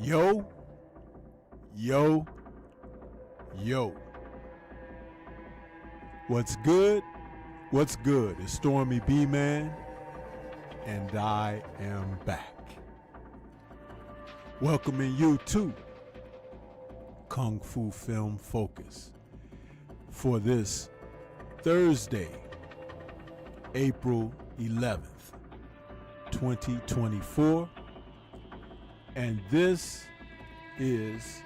Yo, yo, yo. What's good? What's good? It's Stormy B Man, and I am back. Welcoming you to Kung Fu Film Focus for this Thursday, April 11th, 2024. And this is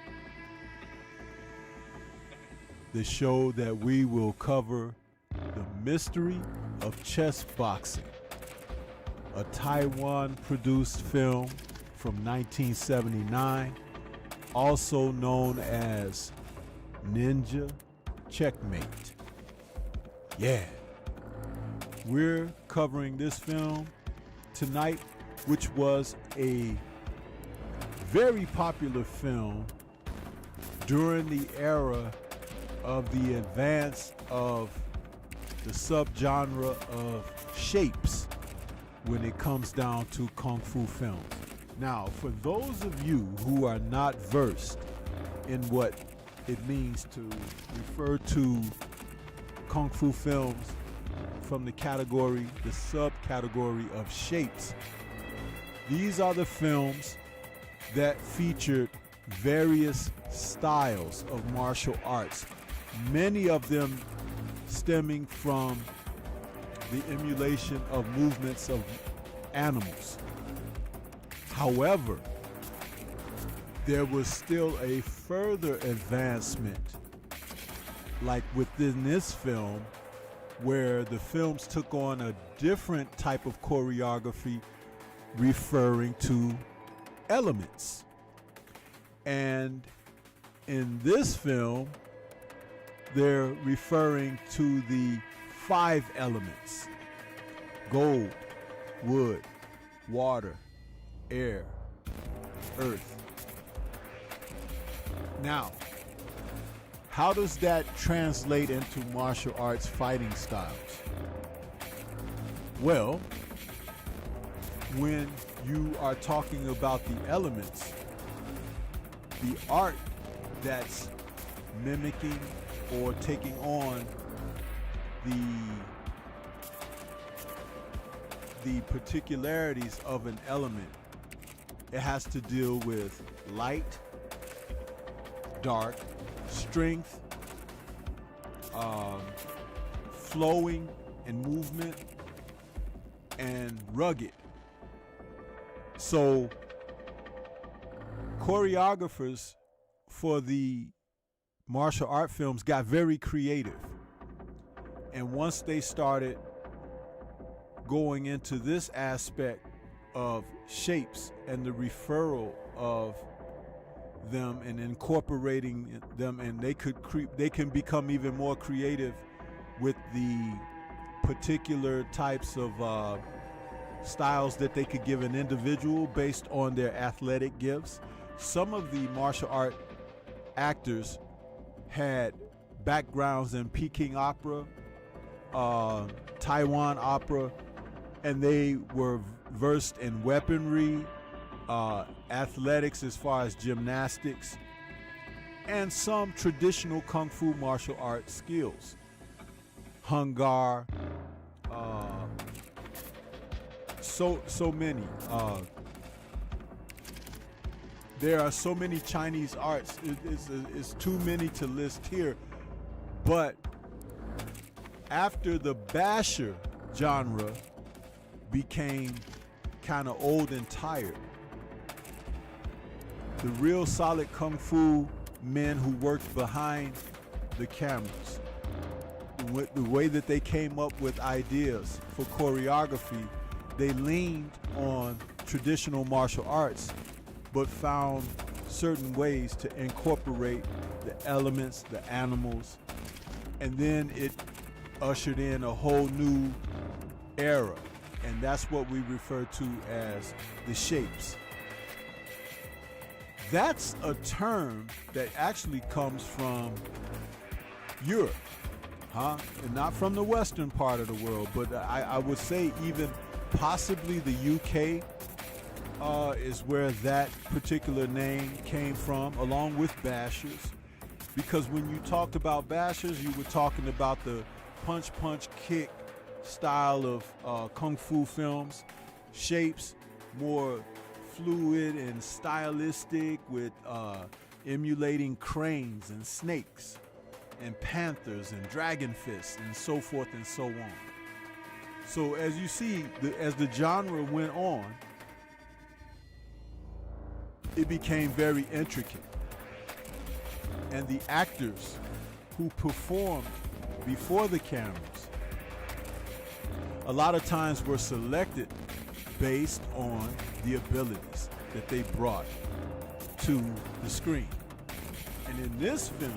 the show that we will cover the mystery of chess boxing, a Taiwan-produced film from 1979, also known as Ninja Checkmate. Yeah, we're covering this film tonight, which was a very popular film during the era of the advance of the subgenre of shapes when it comes down to Kung Fu films. Now, for those of you who are not versed in what it means to refer to Kung Fu films from the subcategory of shapes, these are the films that featured various styles of martial arts, many of them stemming from the emulation of movements of animals. However, there was still a further advancement, like within this film, where the films took on a different type of choreography referring to elements. And in this film, they're referring to the 5 elements: gold, wood, water, air, earth. Now, how does that translate into martial arts fighting styles? Well, when you are talking about the elements, the art that's mimicking or taking on the particularities of an element, it has to deal with light, dark, strength, flowing and movement, and rugged. So choreographers for the martial art films got very creative. And once they started going into this aspect of shapes and the referral of them and incorporating them, and they can become even more creative with the particular types of styles that they could give an individual based on their athletic gifts. Some of the martial art actors had backgrounds in Peking opera, Taiwan opera, and they were versed in weaponry, athletics as far as gymnastics, and some traditional Kung Fu martial art skills. Hung Gar, so many. There are so many Chinese arts. It's too many to list here. But after the basher genre became kind of old and tired, the real solid Kung Fu men who worked behind the cameras, with the way that they came up with ideas for choreography, they leaned on traditional martial arts, but found certain ways to incorporate the elements, the animals, and then it ushered in a whole new era, and that's what we refer to as the shapes. That's a term that actually comes from Europe, and not from the western part of the world, but I would say even possibly the UK is where that particular name came from, along with bashers. Because when you talked about bashers, you were talking about the punch, punch, kick style of kung fu films, shapes more fluid and stylistic, with emulating cranes and snakes and panthers and dragon fists and so forth and so on. So as you see, as the genre went on, it became very intricate. And the actors who performed before the cameras a lot of times were selected based on the abilities that they brought to the screen. And in this film,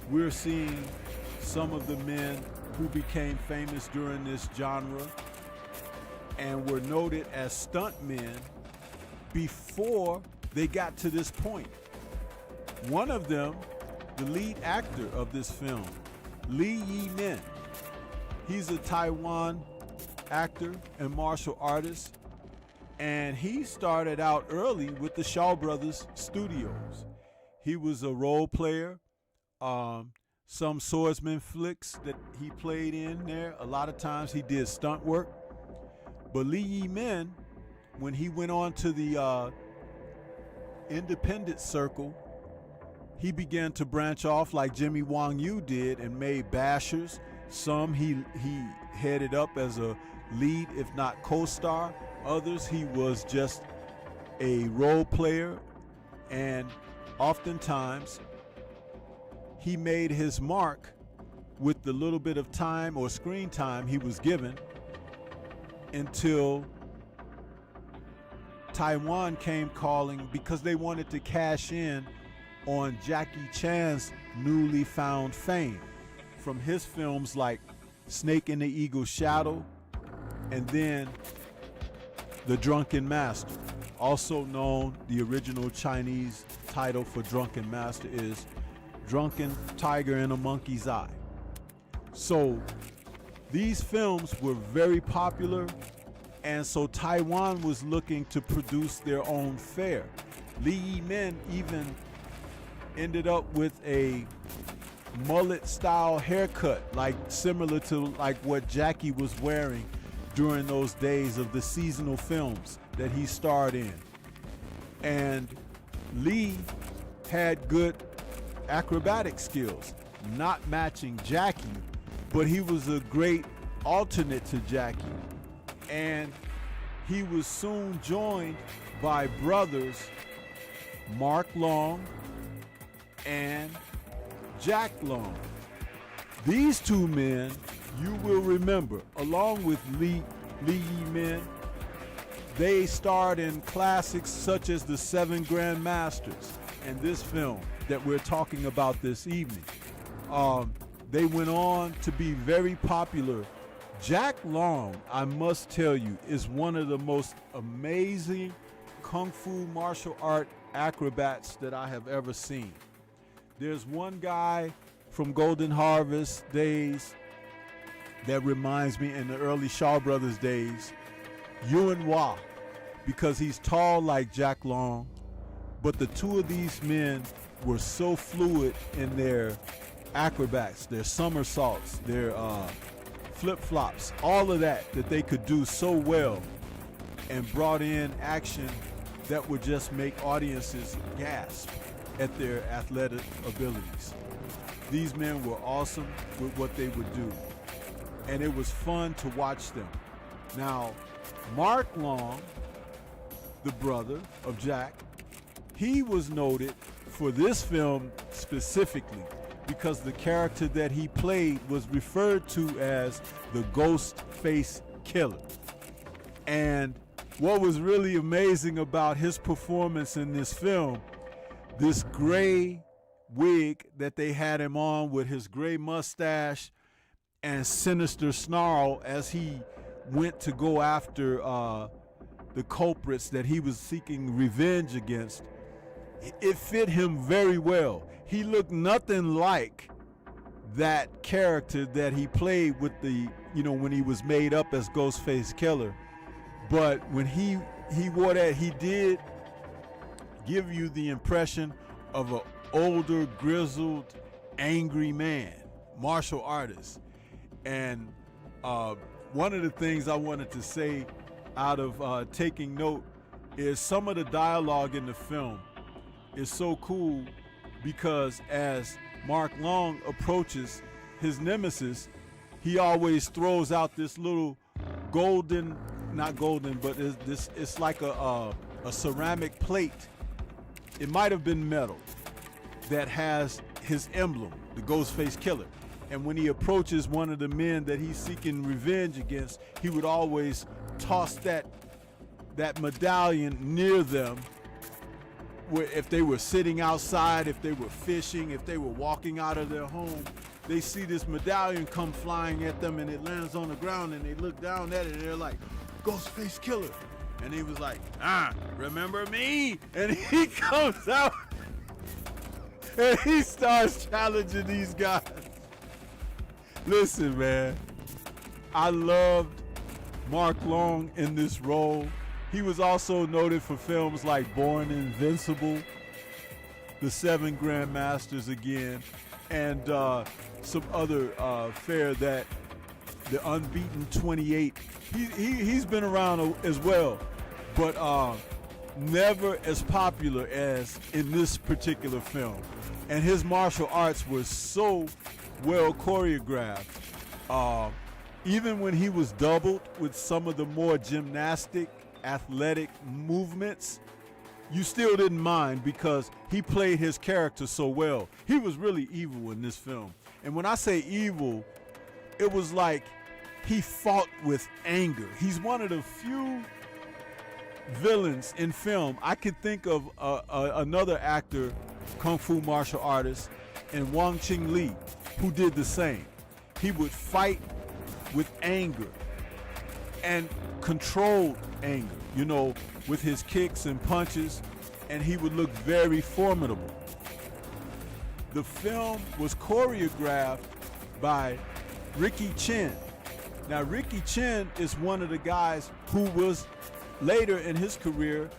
we're seeing some of the men who became famous during this genre and were noted as stuntmen before they got to this point. One of them, the lead actor of this film, Lee Yi-min, he's a Taiwan actor and martial artist, and he started out early with the Shaw Brothers Studios. He was a role player, some swordsman flicks that he played in there. A lot of times he did stunt work. But Lee Yi-min, when he went on to the independent circle, he began to branch off like Jimmy Wong Yu did and made bashers. Some he headed up as a lead, if not co-star. Others he was just a role player, and oftentimes he made his mark with the little bit of time or screen time he was given until Taiwan came calling, because they wanted to cash in on Jackie Chan's newly found fame from his films like Snake in the Eagle's Shadow, and then The Drunken Master. Also known, the original Chinese title for Drunken Master is Drunken Tiger in a Monkey's Eye. So these films were very popular, and so Taiwan was looking to produce their own fare. Lee Yi-min even ended up with a mullet style haircut, like similar to like what Jackie was wearing during those days of the seasonal films that he starred in. And Lee had good acrobatic skills, not matching Jackie, but he was a great alternate to Jackie. And he was soon joined by brothers Mark Long and Jack Long. These two men, you will remember, along with Lee Yi-min, they starred in classics such as The Seven Grandmasters and this film that we're talking about this evening. They went on to be very popular. Jack Long, I must tell you, is one of the most amazing kung fu martial art acrobats that I have ever seen. There's one guy from Golden Harvest days that reminds me, in the early Shaw Brothers days, Yuen Wah, because he's tall like Jack Long, but the two of these men were so fluid in their acrobats, their somersaults, their flip-flops, all of that they could do so well, and brought in action that would just make audiences gasp at their athletic abilities. These men were awesome with what they would do, and it was fun to watch them. Now, Mark Long, the brother of Jack, he was noted for this film specifically because the character that he played was referred to as the Ghost Face Killer. And what was really amazing about his performance in this film, this gray wig that they had him on with his gray mustache and sinister snarl as he went to go after the culprits that he was seeking revenge against, it fit him very well. He looked nothing like that character that he played with the, when he was made up as Ghostface Killer. But when he he wore that, he did give you the impression of an older, grizzled, angry man, martial artist. And one of the things I wanted to say out of taking note is some of the dialogue in the film is so cool, because as Mark Long approaches his nemesis, he always throws out this little golden, not golden, but it's like a ceramic plate. It might have been metal that has his emblem, the Ghostface Killer. And when he approaches one of the men that he's seeking revenge against, he would always toss that medallion near them, where if they were sitting outside, if they were fishing, if they were walking out of their home, they see this medallion come flying at them, and it lands on the ground, and they look down at it, and they're like, Ghostface Killer. And he was like, remember me? And he comes out and he starts challenging these guys. Listen, man, I loved Mark Long in this role. He was also noted for films like Born Invincible, The Seven Grandmasters again, and some other fare that The Unbeaten 28. He's been around as well, but never as popular as in this particular film. And his martial arts were so well choreographed. Even when he was doubled with some of the more gymnastic, athletic movements, you still didn't mind, because he played his character so well. He was really evil in this film. And when I say evil, it was like he fought with anger. He's one of the few villains in film. I could think of another actor, kung fu martial artist, and Wong Ching Lee, who did the same. He would fight with anger and controlled anger, you know, with his kicks and punches, and he would look very formidable. The film was choreographed by Ricky Chen. Now, Ricky Chen is one of the guys who was later in his career,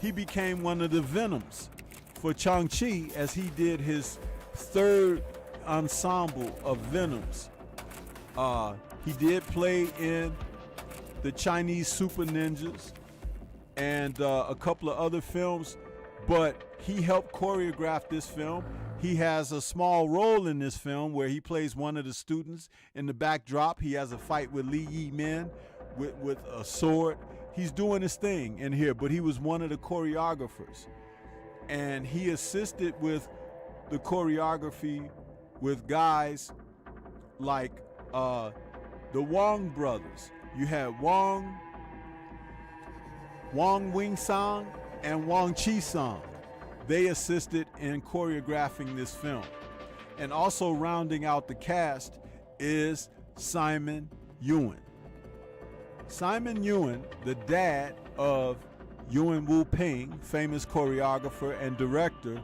he became one of the Venoms for Shang-Chi, as he did his third ensemble of Venoms. He did play in the Chinese Super Ninjas and a couple of other films, but he helped choreograph this film. He has a small role in this film where he plays one of the students. In the backdrop, he has a fight with Li Yi Min with a sword. He's doing his thing in here, but he was one of the choreographers. And he assisted with the choreography with guys like the Wong brothers. You had Wong Wing-sang and Wong Chi-sang. They assisted in choreographing this film. And also rounding out the cast is Simon Yuen. Simon Yuen, the dad of Yuen Wu-ping, famous choreographer and director,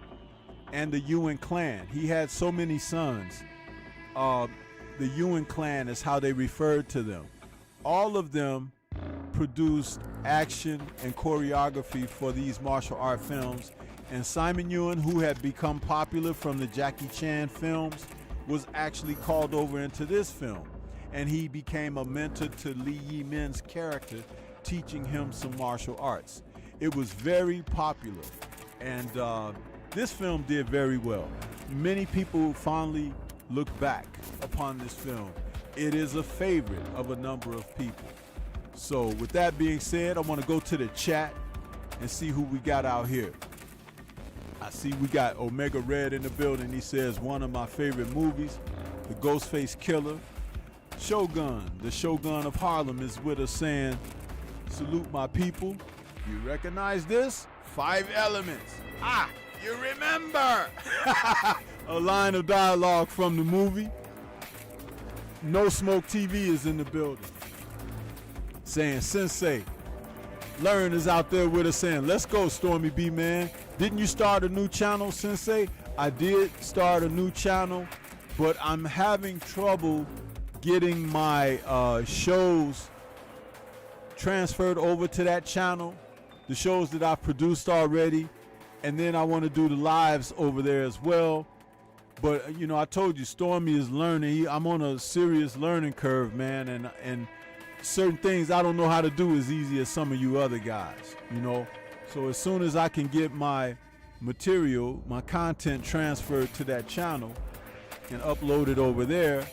and the Yuen clan. He had so many sons. The Yuen clan is how they referred to them. All of them produced action and choreography for these martial art films. And Simon Yuen, who had become popular from the Jackie Chan films, was actually called over into this film. And he became a mentor to Li Yi Min's character, teaching him some martial arts. It was very popular, and this film did very well. Many people fondly look back upon this film. It is a favorite of a number of people. So with that being said, I want to go to the chat and see who we got out here. I see we got Omega Red in the building. He says, one of my favorite movies, The Ghostface Killer. Shogun, the Shogun of Harlem, is with us saying, salute my people. You recognize this? 5 Elements. You remember. A line of dialogue from the movie. No Smoke TV is in the building, saying, Sensei, Learn is out there with us saying, let's go, Stormy B, man. Didn't you start a new channel, Sensei? I did start a new channel, but I'm having trouble getting my shows transferred over to that channel. the shows that I've produced already, and then I want to do the lives over there as well. But you know, I told you, Stormy is learning. I'm on a serious learning curve, man, and certain things I don't know how to do as easy as some of you other guys, you know. So as soon as I can get my material, my content transferred to that channel and uploaded over there,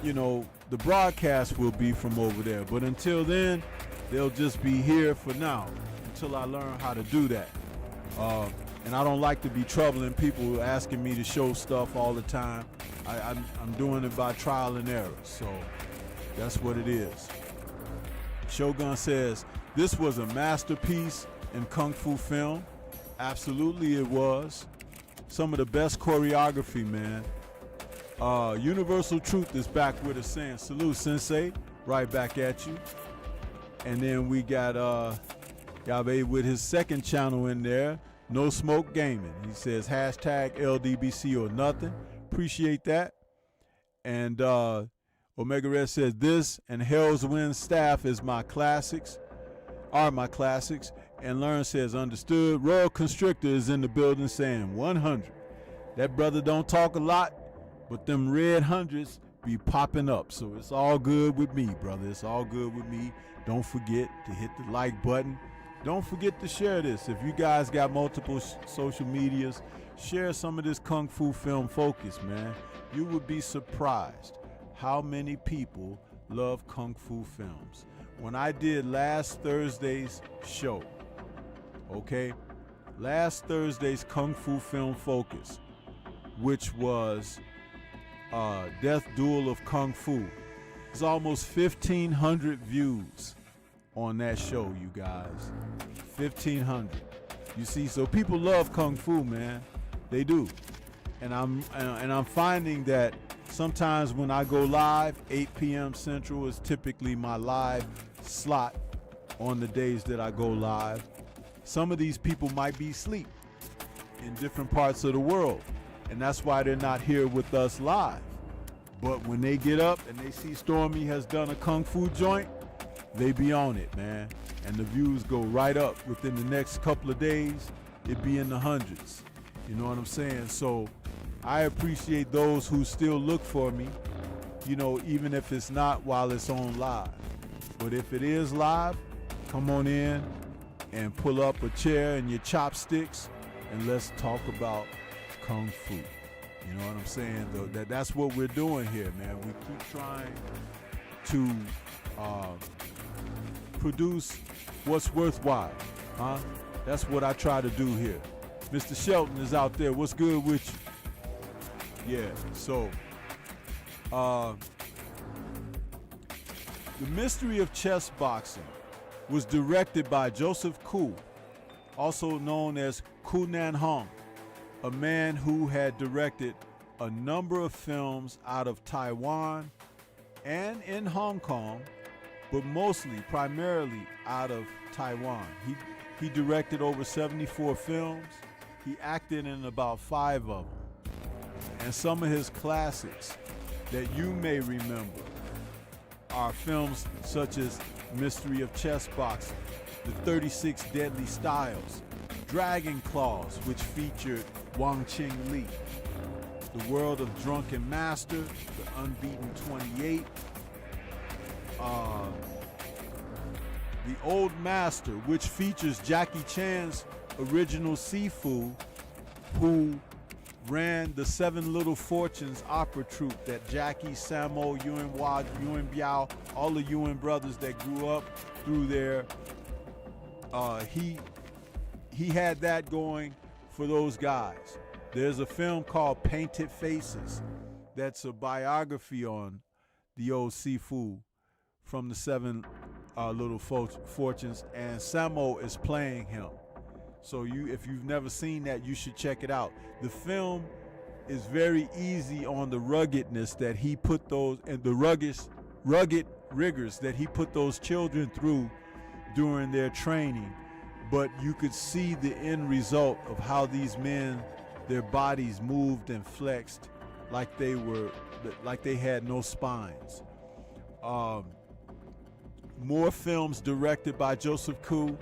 you know, the broadcast will be from over there. But until then, they'll just be here for now until I learn how to do that. And I don't like to be troubling people asking me to show stuff all the time. I'm doing it by trial and error, so that's what it is. Shogun says, this was a masterpiece in Kung Fu film. Absolutely it was. Some of the best choreography, man. Universal Truth is back with us saying, salute Sensei, right back at you. And then we got Yabe with his second channel in there, No Smoke Gaming. He says hashtag LDBC or nothing. Appreciate that. And Omega Red says this and Hell's Wind staff is my classics, are my classics. And Learn says understood. Royal Constrictor is in the building saying 100. That brother don't talk a lot, but them red hundreds be popping up. So it's all good with me, brother. It's all good with me. Don't forget to hit the like button. Don't forget to share this. If you guys got multiple social medias, share some of this Kung Fu film focus, man. You would be surprised how many people love Kung Fu films. When I did last Thursday's show, okay, last Thursday's Kung Fu film focus, which was Death Duel of Kung Fu, there's almost 1,500 views on that show, you guys. 1,500. You see, so people love Kung Fu, man. They do. And I'm finding that sometimes when I go live, 8 p.m. Central is typically my live slot on the days that I go live. Some of these people might be asleep in different parts of the world, and that's why they're not here with us live. But when they get up and they see Stormy has done a Kung Fu joint, they be on it, man. And the views go right up. Within the next couple of days, it be in the hundreds. You know what I'm saying? So I appreciate those who still look for me, you know, even if it's not while it's on live. But if it is live, come on in and pull up a chair and your chopsticks and let's talk about Kung Fu. You know what I'm saying? That's what we're doing here, man. We keep trying to produce what's worthwhile, huh? That's what I try to do here. Mr. Shelton is out there. What's good with you? Yeah, so The Mystery of Chess Boxing was directed by Joseph Koo, also known as Koo Nan Hong, a man who had directed a number of films out of Taiwan and in Hong Kong, but primarily out of Taiwan. He directed over 74 films. He acted in about 5 of them. And some of his classics that you may remember are films such as Mystery of Chess Boxing, The 36 Deadly Styles, Dragon Claws, which featured Wang Ching Li, The World of Drunken Master, The Unbeaten 28, The Old Master, which features Jackie Chan's original Sifu, who ran the Seven Little Fortunes opera troupe that Jackie, Sammo, Yuen Wah, Yuen Biao, all the Yuen brothers that grew up through there. He had that going for those guys. There's a film called Painted Faces that's a biography on the old Sifu from the Seven Little Fortunes, and Sammo is playing him. So if you've never seen that, you should check it out. The film is very easy on the ruggedness that he put those, and the rugged rigors that he put those children through during their training. But you could see the end result of how these men, their bodies moved and flexed like they had no spines. More films directed by Joseph Koo.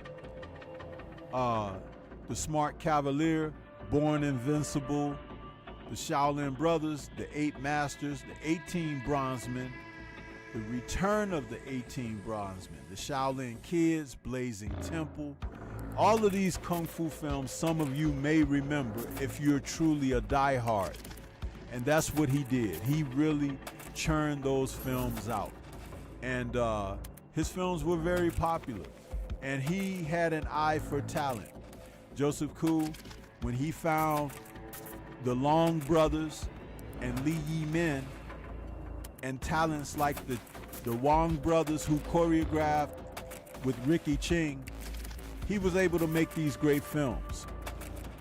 The Smart Cavalier, Born Invincible, the Shaolin Brothers, the 8 Masters, the 18 Bronzemen, the Return of the 18 Bronzemen, the Shaolin Kids, Blazing Temple. All of these Kung Fu films, some of you may remember if you're truly a diehard. And that's what he did. He really churned those films out. And his films were very popular. And he had an eye for talent. Joseph Koo, when he found the Long brothers and Lee Yi Min and talents like the Wong brothers who choreographed with Ricky Ching, he was able to make these great films.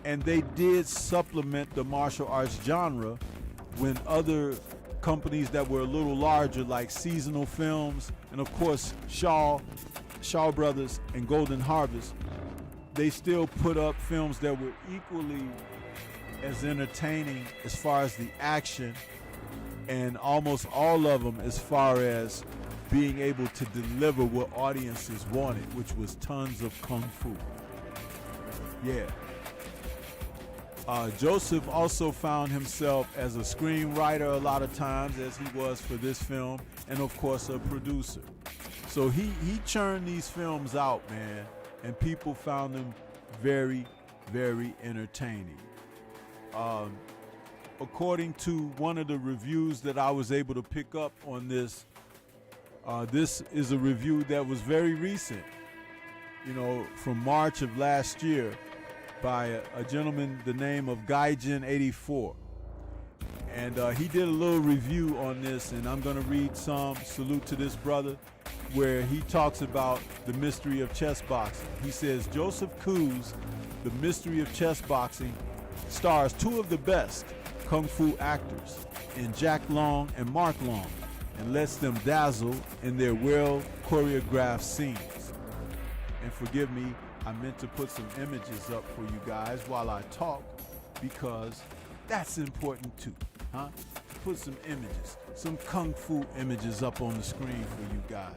And they did supplement the martial arts genre when other companies that were a little larger, like Seasonal Films and of course Shaw Brothers and Golden Harvest, they still put up films that were equally as entertaining as far as the action, and almost all of them as far as being able to deliver what audiences wanted, which was tons of Kung Fu. Yeah. Joseph also found himself as a screenwriter a lot of times, as he was for this film, and of course a producer. So he churned these films out, man, and people found them very, very entertaining. According to one of the reviews that I was able to pick up on this, this is a review that was very recent, from March of last year, by a gentleman the name of Gaijin84. And he did a little review on this, and I'm going to read some, salute to this brother, where he talks about the mystery of chess boxing. He says, Joseph Koo's The Mystery of Chess Boxing stars two of the best Kung Fu actors in Jack Long and Mark Long, and lets them dazzle in their well choreographed scenes. And forgive me, I meant to put some images up for you guys while I talk, because that's important too, huh? Put some images, some Kung Fu images up on the screen for you guys.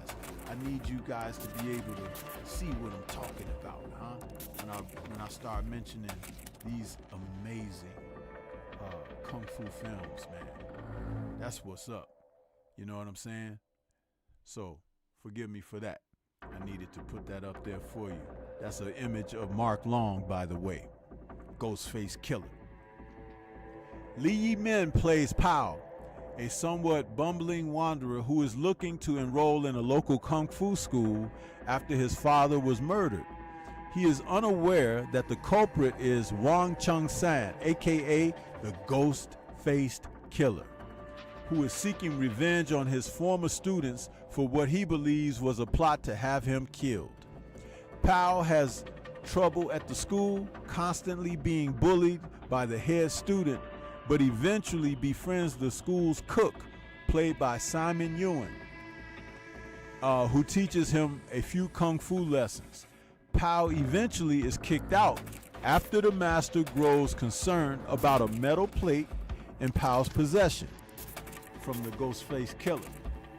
I need you guys to be able to see what I'm talking about, huh? When I start mentioning these amazing Kung Fu films, man. That's what's up. You know what I'm saying? So, forgive me for that. I needed to put that up there for you. That's an image of Mark Long, by the way. Ghostface Killer. Lee Yi Min plays Pao, a somewhat bumbling wanderer who is looking to enroll in a local Kung Fu school after his father was murdered. He is unaware that the culprit is Wang Chung-san, aka the Ghost-Faced Killer, who is seeking revenge on his former students for what he believes was a plot to have him killed. Pao has trouble at the school, constantly being bullied by the head student, but eventually befriends the school's cook, played by Simon Yuen, who teaches him a few Kung Fu lessons. Pao eventually is kicked out after the master grows concerned about a metal plate in Pao's possession from the Ghostface Killer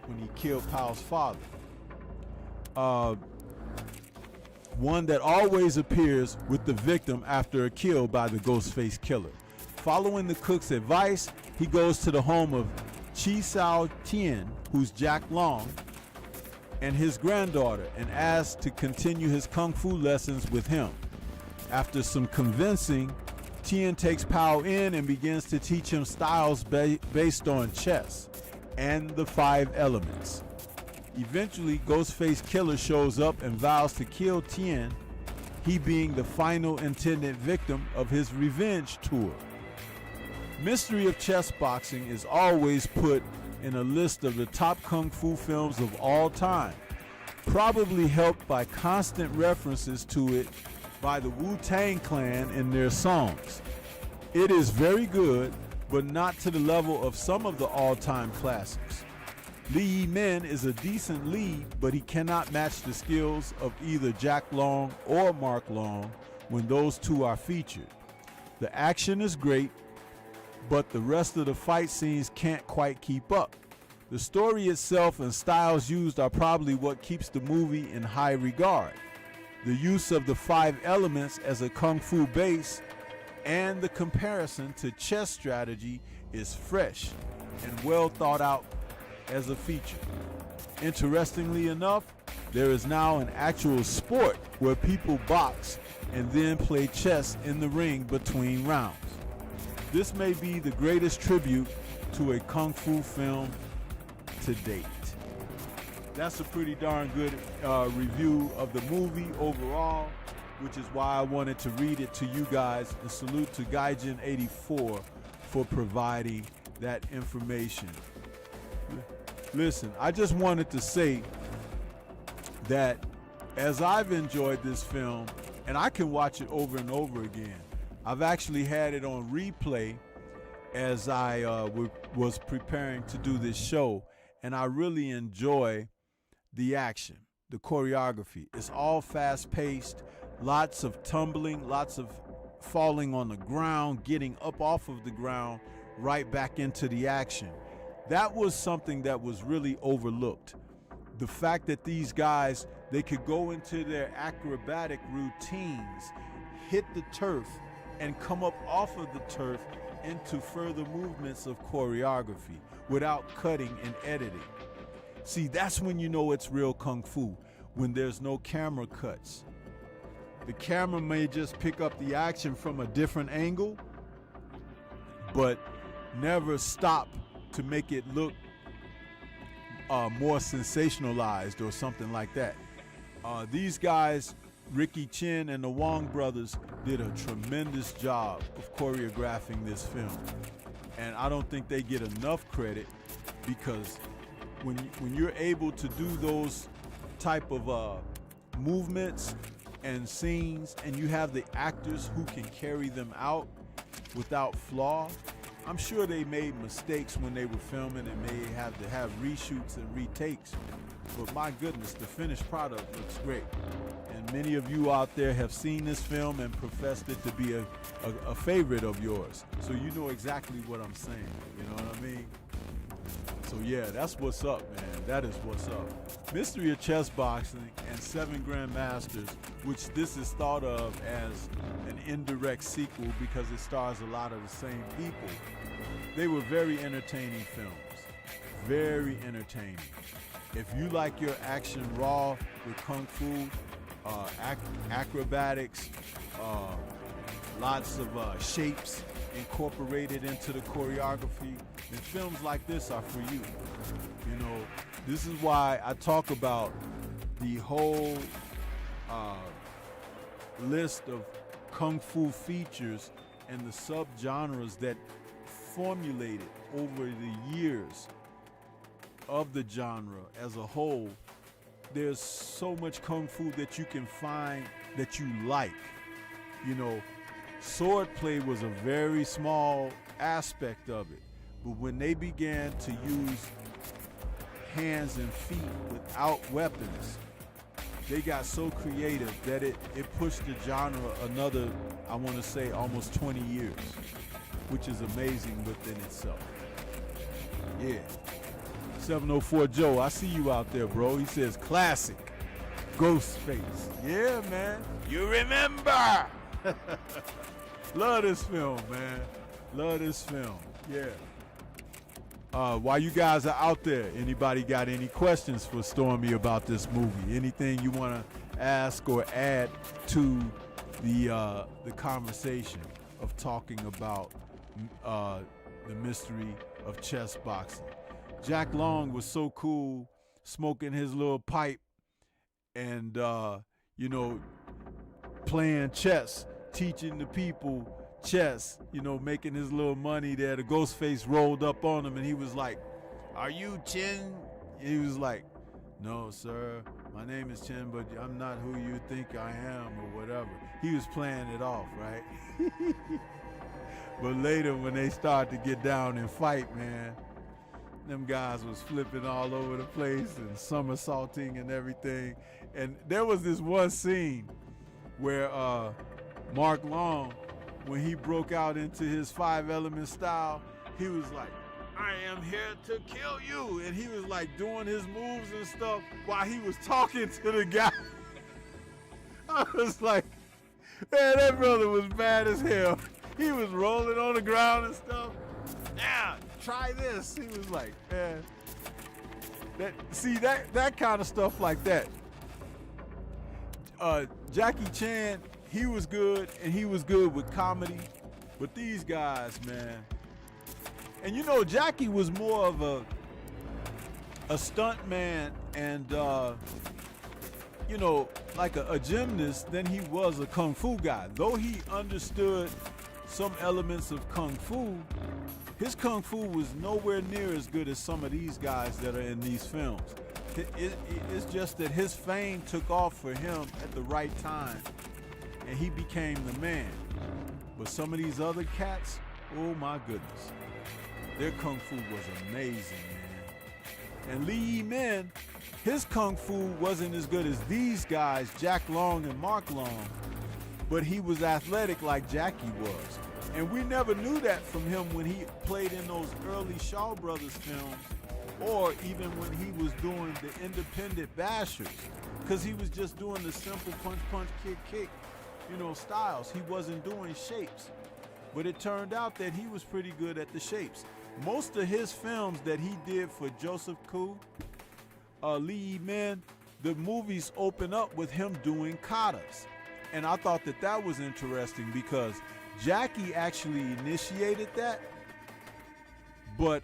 when he killed Pao's father. One that always appears with the victim after a kill by the Ghostface Killer. Following the cook's advice, he goes to the home of Chi Sao Tien, who's Jack Long, and his granddaughter, and asks to continue his Kung Fu lessons with him. After some convincing, Tien takes Pao in and begins to teach him styles based on chess and the 5 elements. Eventually, Ghostface Killer shows up and vows to kill Tien, he being the final intended victim of his revenge tour. Mystery of Chess Boxing is always put in a list of the top Kung Fu films of all time, probably helped by constant references to it by the Wu-Tang Clan in their songs. It is very good, but not to the level of some of the all-time classics. Lee Yi Min is a decent lead, but he cannot match the skills of either Jack Long or Mark Long when those two are featured. The action is great, but the rest of the fight scenes can't quite keep up. The story itself and styles used are probably what keeps the movie in high regard. The use of the 5 elements as a kung fu base and the comparison to chess strategy is fresh and well thought out as a feature. Interestingly enough, there is now an actual sport where people box and then play chess in the ring between rounds. This may be the greatest tribute to a kung fu film to date. That's a pretty darn good review of the movie overall, which is why I wanted to read it to you guys. And salute to Gaijin84 for providing that information. Listen, I just wanted to say that as I've enjoyed this film, and I can watch it over and over again. I've actually had it on replay as I was preparing to do this show, and I really enjoy the action, the choreography. It's all fast-paced, lots of tumbling, lots of falling on the ground, getting up off of the ground, right back into the action. That was something that was really overlooked. The fact that these guys, they could go into their acrobatic routines, hit the turf, and come up off of the turf into further movements of choreography without cutting and editing. See, that's when you know it's real kung fu, when there's no camera cuts. The camera may just pick up the action from a different angle, but never stop to make it look more sensationalized or something like that. These guys, Ricky Chin and the Wong brothers, did a tremendous job of choreographing this film. And I don't think they get enough credit, because when you're able to do those type of movements and scenes, and you have the actors who can carry them out without flaw, I'm sure they made mistakes when they were filming and may have to have reshoots and retakes. But my goodness, the finished product looks great. And many of you out there have seen this film and professed it to be a favorite of yours. So you know exactly what I'm saying, you know what I mean? So yeah, that's what's up, man. That is what's up. Mystery of Chess Boxing and 7 Grandmasters, which this is thought of as an indirect sequel because it stars a lot of the same people. They were very entertaining films. Very entertaining. If you like your action raw with kung fu, acrobatics, lots of shapes incorporated into the choreography, then films like this are for you. You know, this is why I talk about the whole list of kung fu features and the subgenres that formulated over the years of the genre as a whole. There's so much kung fu that you can find that you like. You know, swordplay was a very small aspect of it, but when they began to use hands and feet without weapons, they got so creative that it pushed the genre another, I want to say, almost 20 years, which is amazing within itself. Yeah. 704 Joe, I see you out there, bro. He says classic Ghostface. Yeah, man. You remember. Love this film, man. Love this film. Yeah. While you guys are out there, anybody got any questions for Stormy about this movie? Anything you want to ask or add to the conversation of talking about the mystery of chess boxing? Jack Long was so cool, smoking his little pipe and, you know, playing chess, teaching the people chess, you know, making his little money there. The Ghostface rolled up on him and he was like, "Are you Chin?" He was like, "No, sir, my name is Chin, but I'm not who you think I am," or whatever. He was playing it off, right? But later when they started to get down and fight, man, them guys was flipping all over the place and somersaulting and everything. And there was this one scene where Mark Long, when he broke out into his 5-element style, he was like, "I am here to kill you." And he was like doing his moves and stuff while he was talking to the guy. I was like, man, that brother was bad as hell. He was rolling on the ground and stuff. Yeah, try this. He was like, man, that kind of stuff like that. Jackie Chan, he was good, and he was good with comedy. But these guys, man. And you know, Jackie was more of a stunt man and, you know, like a gymnast than he was a kung fu guy. Though he understood some elements of kung fu, his kung fu was nowhere near as good as some of these guys that are in these films. It's just that his fame took off for him at the right time, and he became the man. But some of these other cats, oh my goodness, their kung fu was amazing, man. And Lee Yi-min, his kung fu wasn't as good as these guys, Jack Long and Mark Long, but he was athletic like Jackie was. And we never knew that from him when he played in those early Shaw Brothers films, or even when he was doing the independent bashers, because he was just doing the simple punch, punch, kick, kick, you know, styles. He wasn't doing shapes. But it turned out that he was pretty good at the shapes. Most of his films that he did for Joseph Koo, Lee Yi-min, the movies open up with him doing katas. And I thought that that was interesting because Jackie actually initiated that. But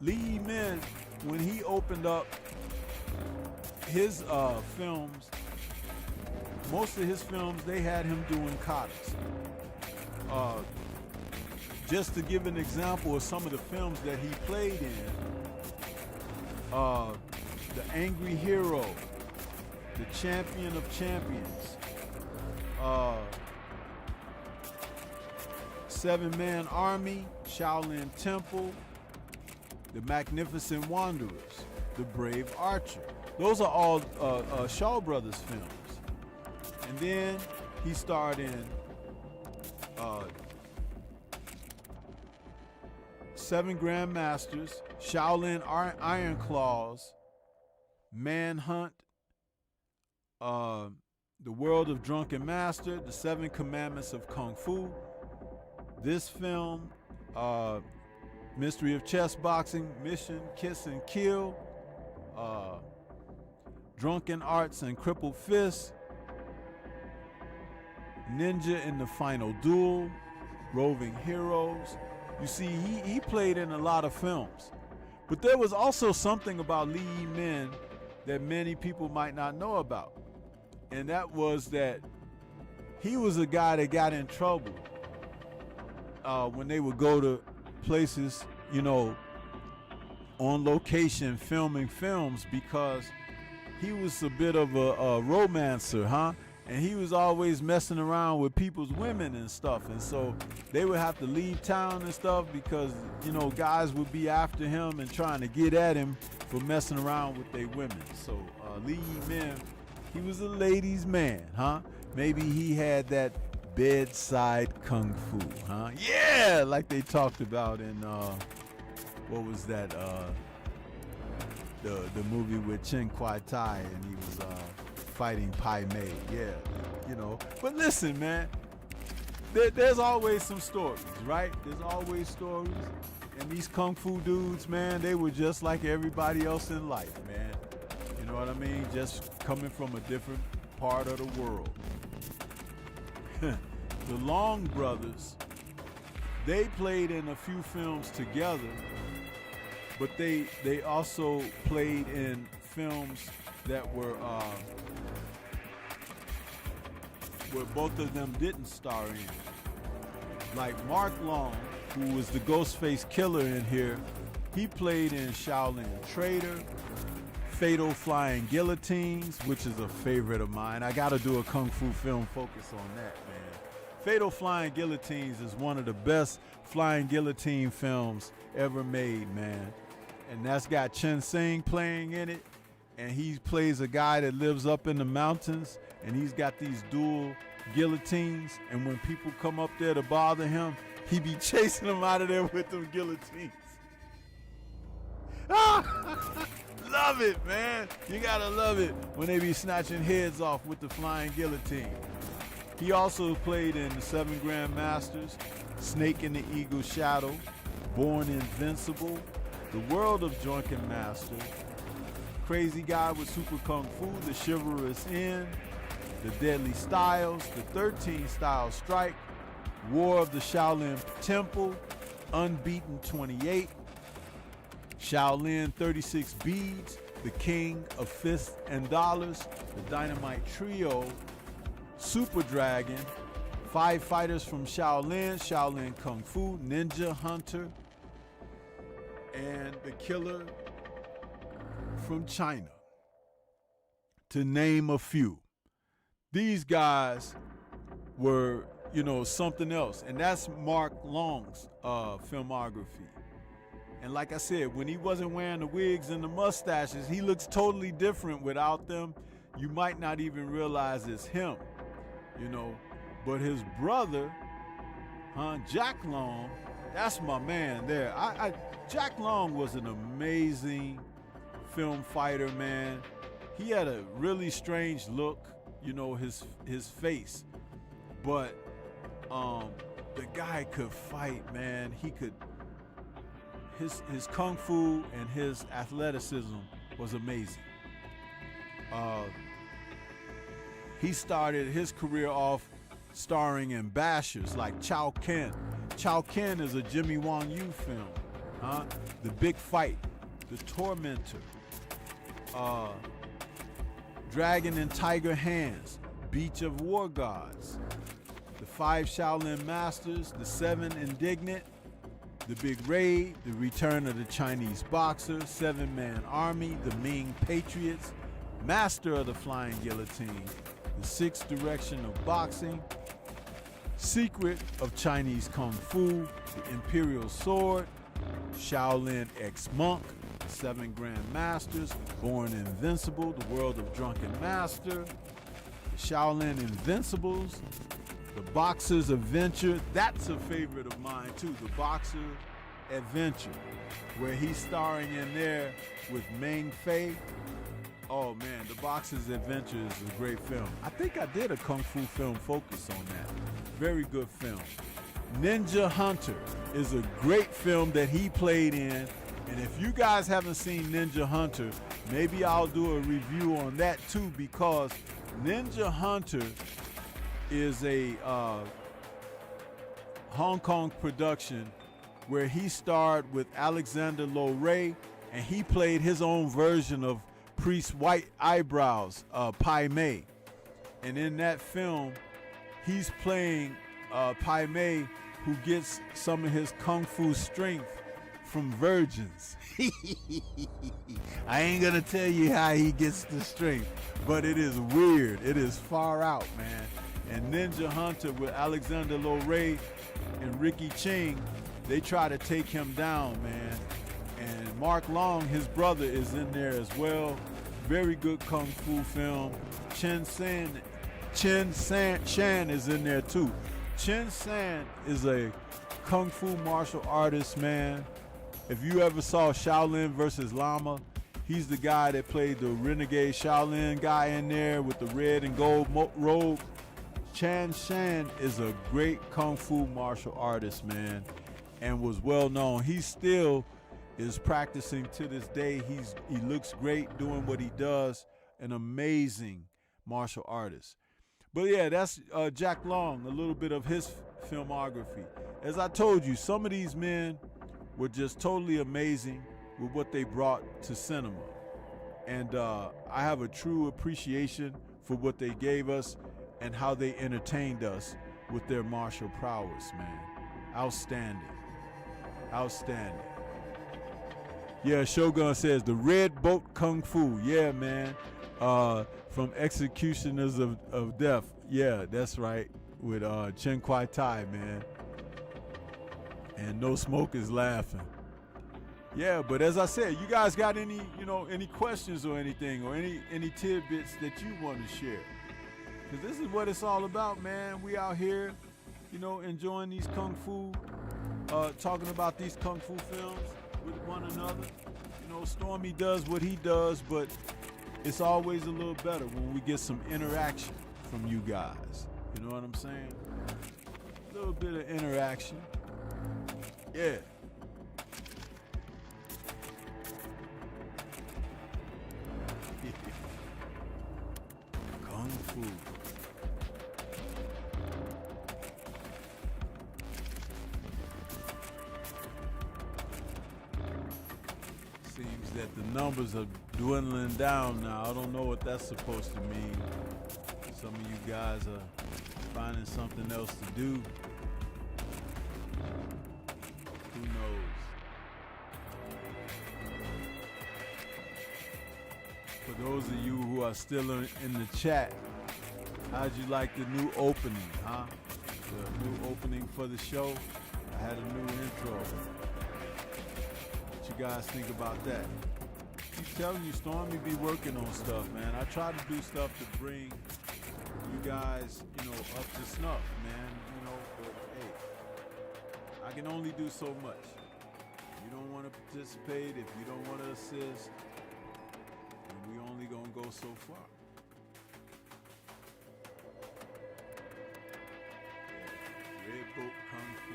Lee Yi-min, when he opened up his films, most of his films, they had him doing katas. Just to give an example of some of the films that he played in, The Angry Hero, The Champion of Champions, Seven-Man Army, Shaolin Temple, The Magnificent Wanderers, The Brave Archer. Those are all Shaw Brothers films. And then he starred in Seven Grandmasters, Shaolin Iron Claws, Manhunt, The World of Drunken Master, The Seven Commandments of Kung Fu. This film, Mystery of Chess Boxing, Mission, Kiss and Kill, Drunken Arts and Crippled Fists, Ninja in the Final Duel, Roving Heroes. You see, he played in a lot of films. But there was also something about Lee Yi-min that many people might not know about. And that was that he was a guy that got in trouble when they would go to places, you know, on location filming films, because he was a bit of a romancer, huh? And he was always messing around with people's women and stuff. And so they would have to leave town and stuff because, you know, guys would be after him and trying to get at him for messing around with their women. So Lee Yi-min, he was a ladies' man, huh? Maybe he had that bedside kung fu, huh? Yeah, like they talked about in, what was that, the movie with Chen Kwai Tai, and he was fighting Pai Mei. Yeah, you know. But listen, man, there's always some stories, right? There's always stories. And these kung fu dudes, man, they were just like everybody else in life, man. You know what I mean? Just coming from a different part of the world. The Long brothers, they played in a few films together, but they also played in films that were where both of them didn't star in. Like Mark Long, who was the Ghostface Killer in here, he played in Shaolin Trader, Fatal Flying Guillotines, which is a favorite of mine. I gotta do a kung fu film focus on that, man. Fatal Flying Guillotines is one of the best flying guillotine films ever made, man. And that's got Chen Sing playing in it, and he plays a guy that lives up in the mountains, and he's got these dual guillotines, and when people come up there to bother him, he be chasing them out of there with them guillotines. love it, man. You gotta love it when they be snatching heads off with the flying guillotine. He also played in the 7 Grandmasters, Snake in the Eagle's Shadow, Born Invincible, The World of Drunken Master, Crazy Guy with Super Kung Fu, The Chivalrous End, The Deadly Styles, The 13 Style Strike, War of the Shaolin Temple, Unbeaten 28, Shaolin 36 Beads, The King of Fists and Dollars, The Dynamite Trio, Super Dragon, 5 Fighters from Shaolin, Shaolin Kung Fu, Ninja Hunter, and The Killer from China, to name a few. These guys were, something else. And that's Mark Long's filmography. And like I said, when he wasn't wearing the wigs and the mustaches, he looks totally different without them. You might not even realize it's him, But his brother, Jack Long, that's my man there. Jack Long was an amazing film fighter, man. He had a really strange look, his face. But the guy could fight, man. He could, his kung fu and his athleticism was amazing. He started his career off starring in bashers like Chow Ken. Chow Ken is a Jimmy Wong Yu film. The Big Fight, The Tormentor, Dragon and Tiger Hands, Beach of War Gods, The 5 Shaolin Masters, The 7 Indignant, The Big Raid, The Return of the Chinese Boxer, 7-Man Army, The Ming Patriots, Master of the Flying Guillotine, The 6th Direction of Boxing, Secret of Chinese Kung Fu, The Imperial Sword, Shaolin X Monk, 7 Grandmasters, Born Invincible, The World of Drunken Master, Shaolin Invincibles, The Boxer's Adventure. That's a favorite of mine too, The Boxer Adventure, where he's starring in there with Meng Fei. Oh man, The Boxer's Adventure is a great film. I think I did a Kung Fu film focus on that. Very good film. Ninja Hunter is a great film that he played in. And if you guys haven't seen Ninja Hunter, maybe I'll do a review on that too, because Ninja Hunter is a Hong Kong production where he starred with Alexander Lo Ray, and he played his own version of Priest White Eyebrows, Pai Mei. And in that film, he's playing Pai Mei, who gets some of his kung fu strength from virgins. I ain't gonna tell you how he gets the strength, but it is weird. It is far out, man. And Ninja Hunter with Alexander Lo Ray and Ricky Ching, they try to take him down, man. And Mark Long, his brother, is in there as well. Very good kung fu film. Chen Shan is in there too. Chen San is a kung fu martial artist, man. If you ever saw Shaolin versus Lama, he's the guy that played the renegade Shaolin guy in there with the red and gold robe. Chen Shan is a great kung fu martial artist, man, and was well known. He still is practicing to this day. He looks great doing what he does. An amazing martial artist. But yeah, that's Jack Long, a little bit of his filmography. As I told you, some of these men were just totally amazing with what they brought to cinema. And I have a true appreciation for what they gave us and how they entertained us with their martial prowess, man. Outstanding. Outstanding. Yeah, Shogun says the Red Boat Kung Fu. Yeah, man. From Executioners of Death. Yeah, that's right. With Chen Kwai Tai, man. And No Smoke is laughing. Yeah, but as I said, you guys got any questions or anything, or any tidbits that you want to share? Because this is what it's all about, man. We out here, enjoying these kung fu, talking about these kung fu films with one another, know, Stormy does what he does, but it's always a little better when we get some interaction from you guys. You know what I'm saying? A little bit of interaction. Yeah. Kung Fu. Seems that the numbers are dwindling down now. I don't know what that's supposed to mean. Some of you guys are finding something else to do. Who knows? For those of you who are still in the chat, how'd you like the new opening, huh? The new opening for the show. I had a new intro. What you guys think about that? Keep telling you, Stormy be working on stuff, man. I try to do stuff to bring you guys, you know, up to snuff, man. You know, but hey, I can only do so much. If you don't want to participate, if you don't want to assist, then we only gonna go so far. Red Boat Kung Fu.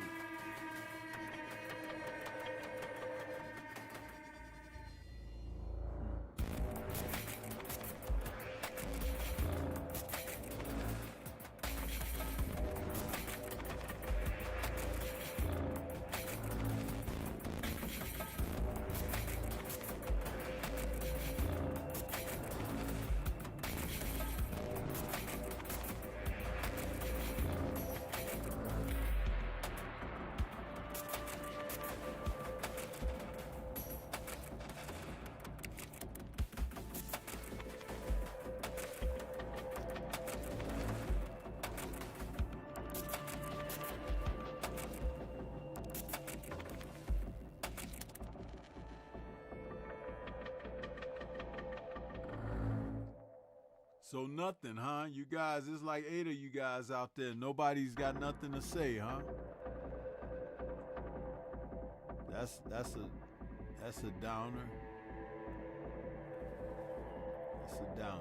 So nothing, huh? You guys, it's like 8 of you guys out there. Nobody's got nothing to say, huh? That's a downer. That's a downer.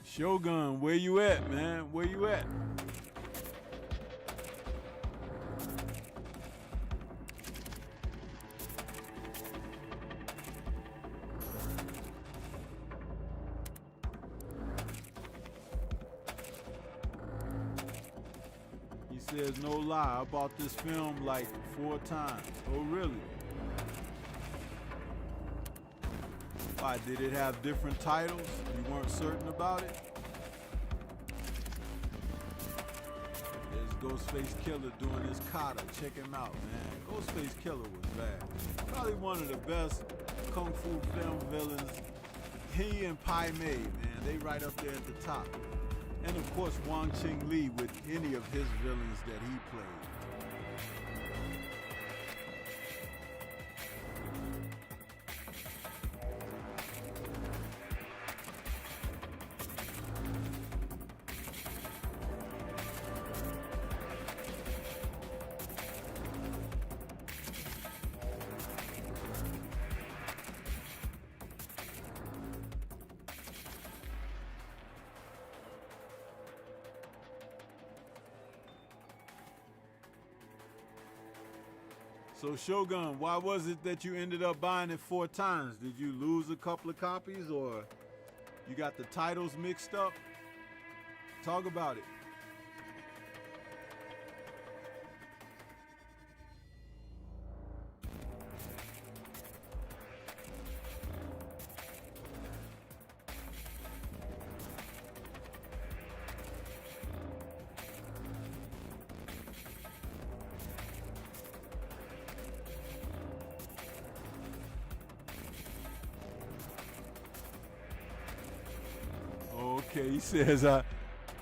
Shogun, where you at, man? Where you at? He says, no lie, I bought this film like 4 times. Oh, really? Why, did it have different titles? You weren't certain about it? There's Ghostface Killer doing his kata. Check him out, man. Ghostface Killer was bad. Probably one of the best Kung Fu film villains. He and Pai Mei, man, they right up there at the top. And of course, Wang Ching Li with any of his villains that he played. So Shogun, why was it that you ended up buying it 4 times? Did you lose a couple of copies, or you got the titles mixed up? Talk about it. Okay, he says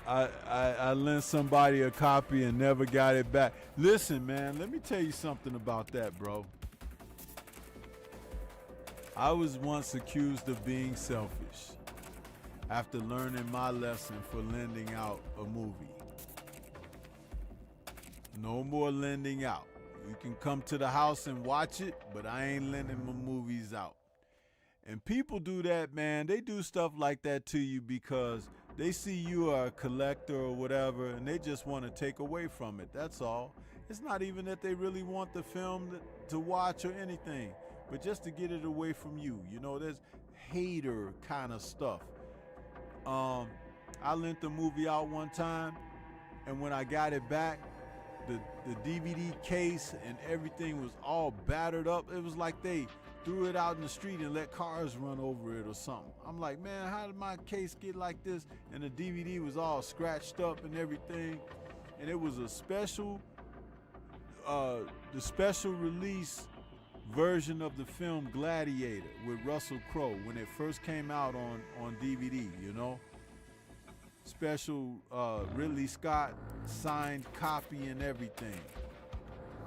I lent somebody a copy and never got it back. Listen, man, let me tell you something about that, bro. I was once accused of being selfish after learning my lesson for lending out a movie. No more lending out. You can come to the house and watch it, but I ain't lending my movies out. And people do that, man. They do stuff like that to you because they see you are a collector or whatever, and they just want to take away from it. That's all. It's not even that they really want the film to watch or anything, but just to get it away from you. You know, there's hater kind of stuff. I lent the movie out one time, and when I got it back, the DVD case and everything was all battered up. It was like they threw it out in the street and let cars run over it or something. I'm like, man, how did my case get like this? And the DVD was all scratched up and everything. And it was a special, the special release version of the film Gladiator with Russell Crowe when it first came out on DVD, you know? Special Ridley Scott signed copy and everything.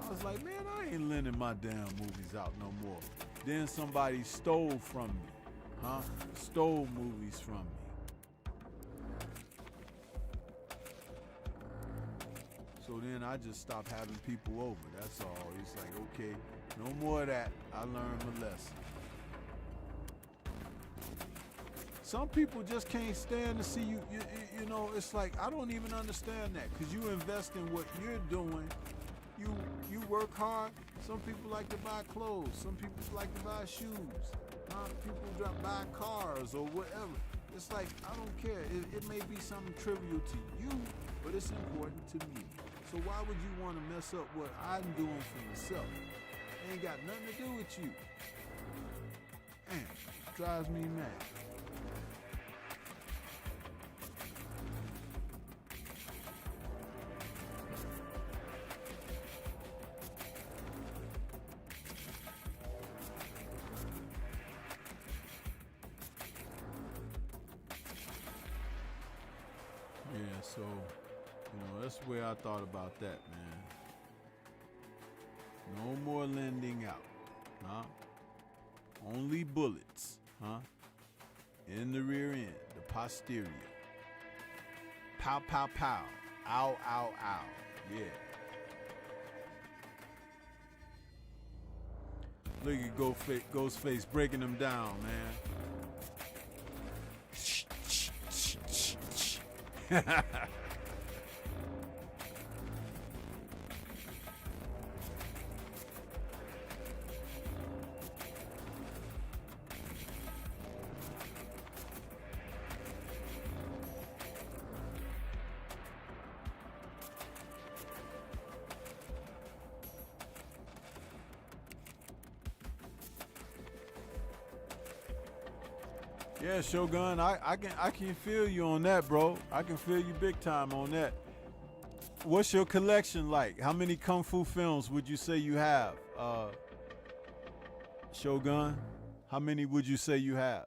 I was like, man, I ain't lending my damn movies out no more. Then somebody stole from me, stole movies from me. So then I just stopped having people over, that's all. It's like, okay, no more of that. I learned my lesson. Some people just can't stand to see you, you know, it's like, I don't even understand that, because you invest in what you're doing. You work hard. Some people like to buy clothes. Some people like to buy shoes. People buy cars or whatever. It's like, I don't care. It may be something trivial to you, but it's important to me. So why would you want to mess up what I'm doing for myself? It ain't got nothing to do with you. Man, it drives me mad. Yeah, so, that's the way I thought about that, man. No more lending out, Only bullets, in the rear end, the posterior. Pow, pow, pow. Ow, ow, ow. Yeah. Look at Ghostface breaking them down, man. Yeah, Shogun, I can feel you on that, bro. I can feel you big time on that. What's your collection like? How many Kung Fu films would you say you have? Shogun, how many would you say you have?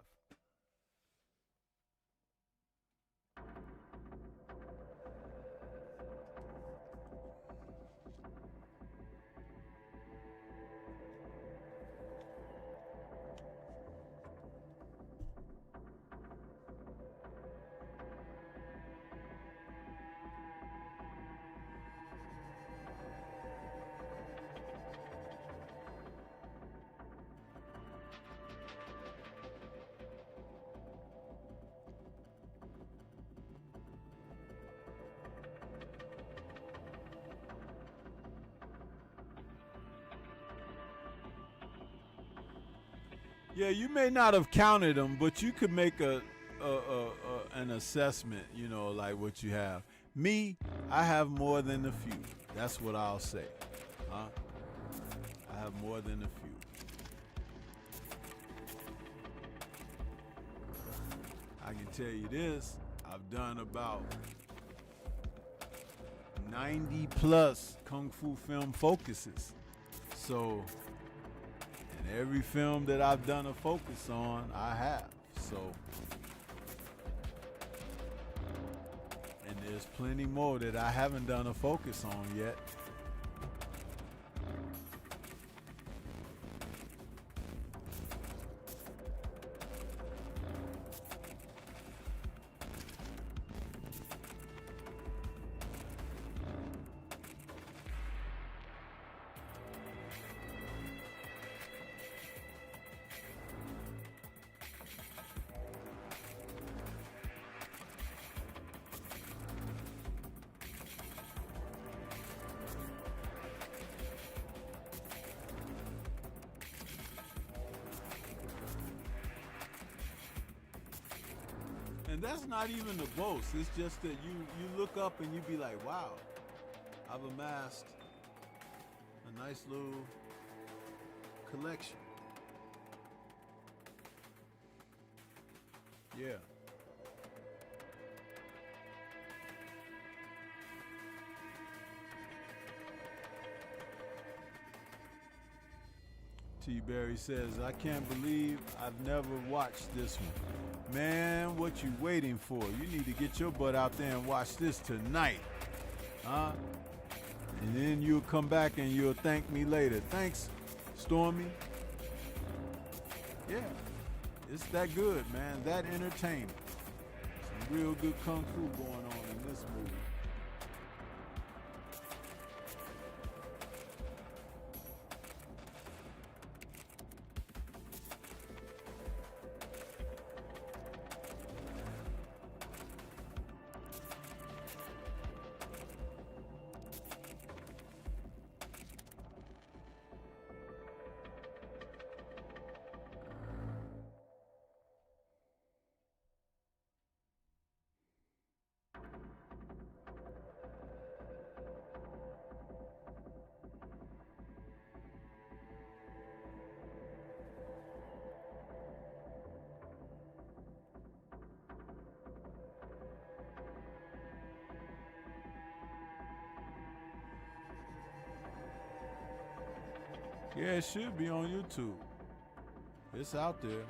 Yeah, you may not have counted them, but you could make an assessment, like what you have. Me, I have more than a few. That's what I'll say. I have more than a few. I can tell you this, I've done about 90 plus Kung Fu film focuses. So, and every film that I've done a focus on, I have. So, there's plenty more that I haven't done a focus on yet. And that's not even the boast. It's just that you look up and you be like, wow, I've amassed a nice little collection. Yeah. T. Berry says, I can't believe I've never watched this one. Man, what you waiting for? You need to get your butt out there and watch this tonight. Huh? And then you'll come back and you'll thank me later. Thanks, Stormy. Yeah, it's that good, man. That entertaining. Some real good kung fu going on in this movie. Yeah, it should be on YouTube. It's out there.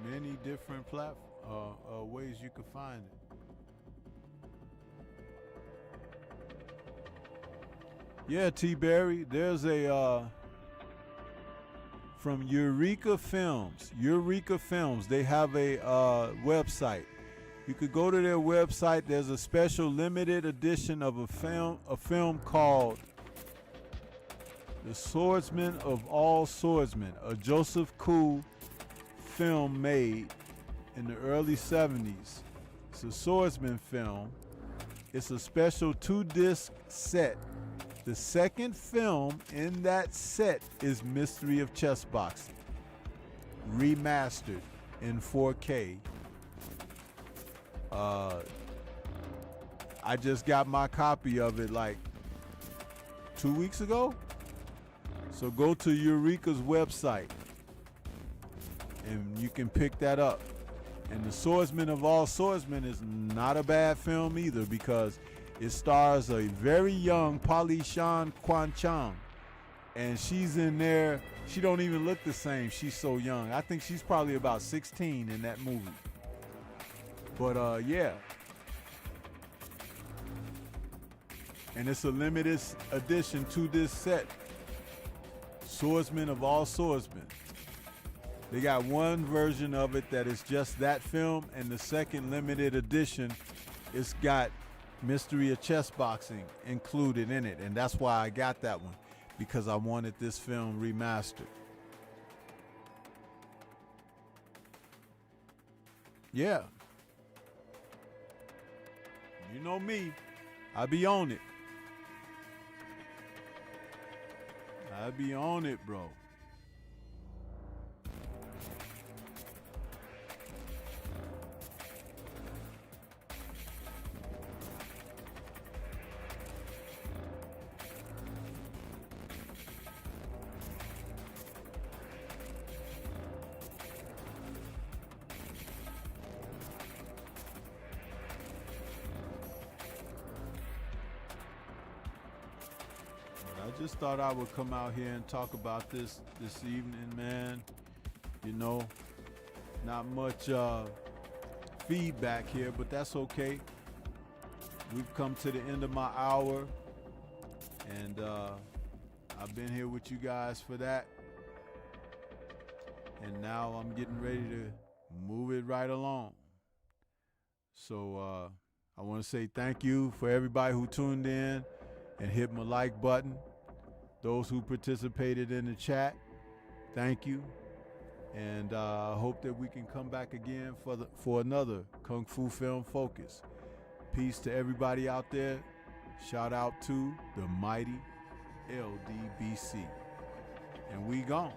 Many different ways you can find it. Yeah, T. Berry, there's a from Eureka Films. Eureka Films, they have a website. You could go to their website. There's a special limited edition of a film called The Swordsman of All Swordsmen, a Joseph Koo film made in the early 70s. It's a swordsman film. It's a special 2-disc set. The second film in that set is Mystery of Chess Boxing, remastered in 4K. I just got my copy of it like 2 weeks ago. So go to Eureka's website and you can pick that up. And The Swordsman of All Swordsmen is not a bad film either, because it stars a very young Polly Shan Kwan Chang. And she's in there. She don't even look the same. She's so young. I think she's probably about 16 in that movie. But yeah. And it's a limited edition to this set. Swordsman of All Swordsmen. They got one version of it that is just that film, and the second limited edition, it's got Mystery of Chess Boxing included in it. And that's why I got that one, because I wanted this film remastered. Yeah. You know me, I be on it. I be on it, bro. I just thought I would come out here and talk about this evening, man. You know, not much feedback here, but that's okay. we've come to the end of my hour, and I've been here with you guys for that. And now I'm getting ready to move it right along. So I want to say thank you for everybody who tuned in and hit my like button. Those who participated in the chat, thank you. And I hope that we can come back again for another Kung Fu Film Focus. Peace to everybody out there. Shout out to the mighty LDBC. And we gone.